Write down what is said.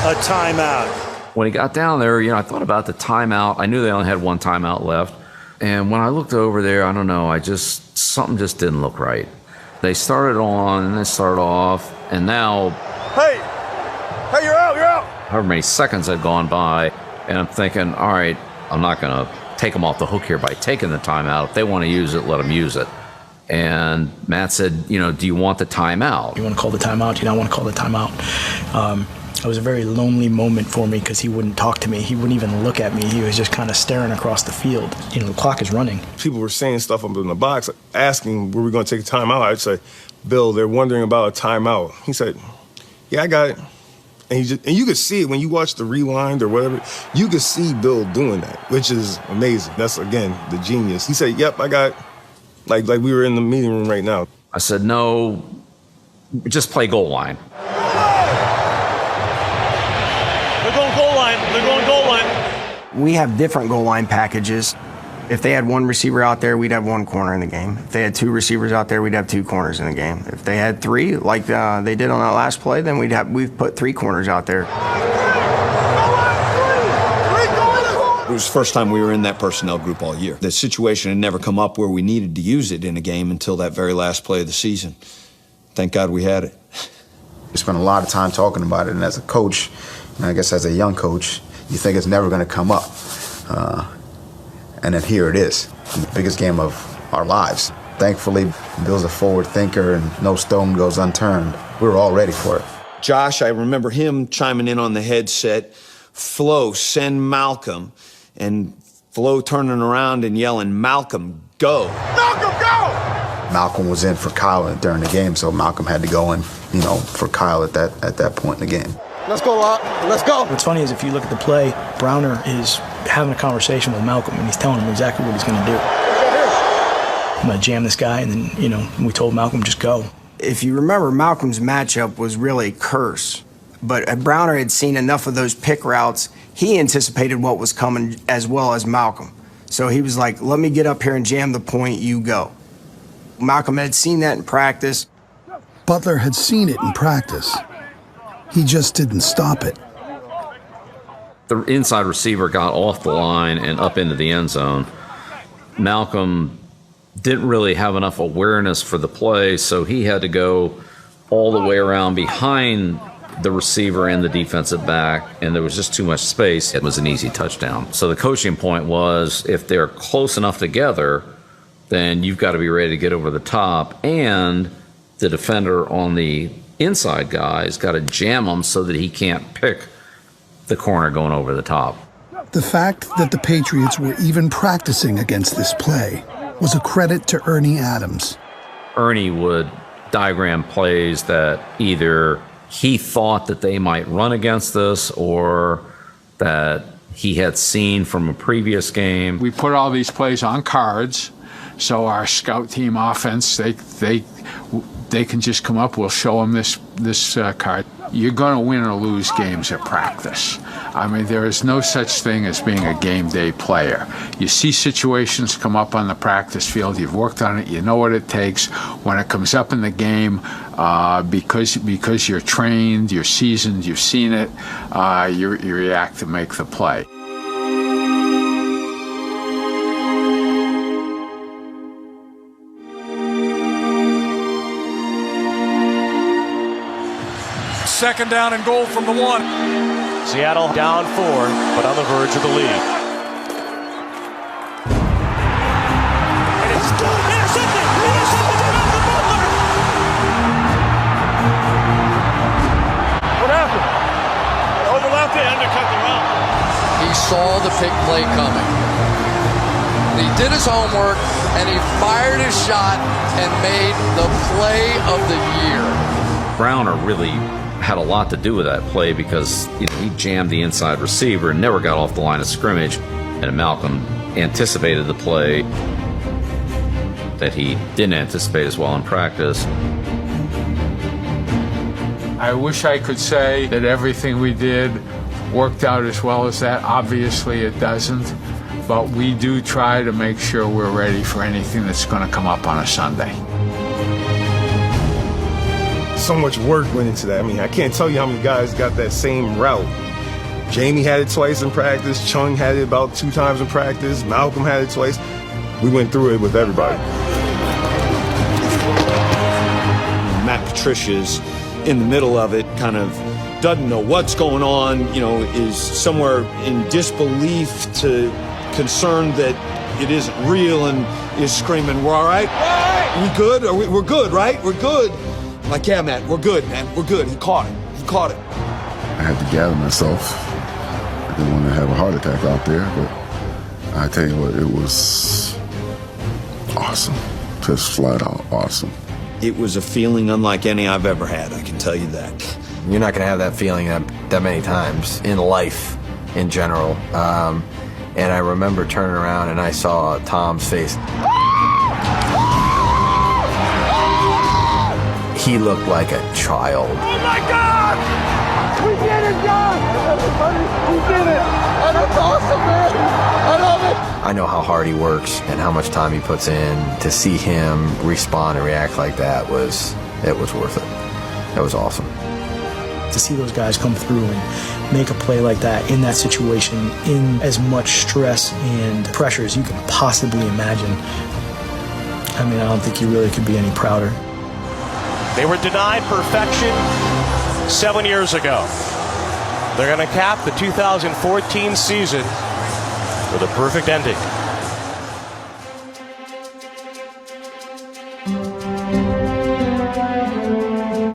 a timeout. When he got down there, I thought about the timeout. I knew they only had one timeout left. And when I looked over there, I don't know, something just didn't look right. They started on, and they started off, and now... Hey, you're out! However many seconds had gone by, and I'm thinking, all right, I'm not going to take them off the hook here by taking the timeout. If they want to use it, let them use it. And Matt said, do you want the timeout? You want to call the timeout? You don't want to call the timeout. It was a very lonely moment for me because he wouldn't talk to me. He wouldn't even look at me. He was just kind of staring across the field. The clock is running. People were saying stuff up in the box, asking, were we going to take a timeout? I'd say, Bill, they're wondering about a timeout. He said, yeah, I got it. And you could see it when you watch the rewind or whatever. You could see Bill doing that, which is amazing. That's, again, the genius. He said, yep, I got it. Like we were in the meeting room right now. I said, no, just play goal line. They're going goal line. We have different goal line packages. If they had one receiver out there, we'd have one corner in the game. If they had two receivers out there, we'd have two corners in the game. If they had three, like they did on that last play, then we've put three corners out there. It was the first time we were in that personnel group all year. The situation had never come up where we needed to use it in a game until that very last play of the season. Thank God we had it. We spent a lot of time talking about it, and as a coach, and I guess as a young coach, you think it's never going to come up. And then here it is, the biggest game of our lives. Thankfully, Bill's a forward thinker, and no stone goes unturned. We were all ready for it. Josh, I remember him chiming in on the headset, Flo, send Malcolm, and Flo turning around and yelling, Malcolm, go. Malcolm, go! Malcolm was in for Kyle during the game, so Malcolm had to go in, for Kyle at that point in the game. Let's go, Locke. Let's go. What's funny is if you look at the play, Browner is having a conversation with Malcolm, and he's telling him exactly what he's going to do. I'm going to jam this guy, and then, we told Malcolm, just go. If you remember, Malcolm's matchup was really Curse. But Browner had seen enough of those pick routes. He anticipated what was coming as well as Malcolm. So he was like, let me get up here and jam the point, you go. Malcolm had seen that in practice. Butler had seen it in practice. He just didn't stop it. The inside receiver got off the line and up into the end zone. Malcolm didn't really have enough awareness for the play, so he had to go all the way around behind the receiver and the defensive back, and there was just too much space. It was an easy touchdown. So the coaching point was, if they're close enough together, then you've got to be ready to get over the top, and the defender on the inside guy's got to jam him so that he can't pick the corner going over the top. The fact that the Patriots were even practicing against this play was a credit to Ernie Adams. Ernie would diagram plays that either he thought that they might run against us or that he had seen from a previous game. We put all these plays on cards, so our scout team offense, they can just come up, we'll show them this card. You're going to win or lose games at practice. I mean, there is no such thing as being a game day player. You see situations come up on the practice field, you've worked on it, you know what it takes. When it comes up in the game, because you're trained, you're seasoned, you've seen it, you react to make the play. Second down and goal from the 1. Seattle down 4, but on the verge of the lead. And it's intercepted! Intercepted! Butler! What happened? Overlapped it, undercut the route. He saw the pick play coming. He did his homework, and he fired his shot and made the play of the year. Browner really had a lot to do with that play because he jammed the inside receiver and never got off the line of scrimmage, and Malcolm anticipated the play that he didn't anticipate as well in practice. I wish I could say that everything we did worked out as well as that. Obviously it doesn't, but we do try to make sure we're ready for anything that's going to come up on a Sunday. so much work went into that. I mean, I can't tell you how many guys got that same route. Jamie had it twice in practice. Chung had it about 2 times in practice. Malcolm had it twice. We went through it with everybody. Matt Patricia's in the middle of it, kind of doesn't know what's going on, is somewhere in disbelief to concerned that it isn't real and is screaming, "We're all right? We good? We're good, right? We're good." I'm like, "Yeah, Matt, we're good, man. We're good." He caught it. I had to gather myself. I didn't want to have a heart attack out there, but I tell you what, it was awesome. Just flat out awesome. It was a feeling unlike any I've ever had, I can tell you that. You're not going to have that feeling that many times in life in general. And I remember turning around and I saw Tom's face. He looked like a child. Oh my God! We did it, John! Everybody, we did it! And that's awesome, man! I love it! I know how hard he works and how much time he puts in. To see him respond and react like that was worth it. That was awesome. To see those guys come through and make a play like that in that situation, in as much stress and pressure as you can possibly imagine, I mean, I don't think you really could be any prouder. They were denied perfection 7 years ago. They're going to cap the 2014 season with a perfect ending.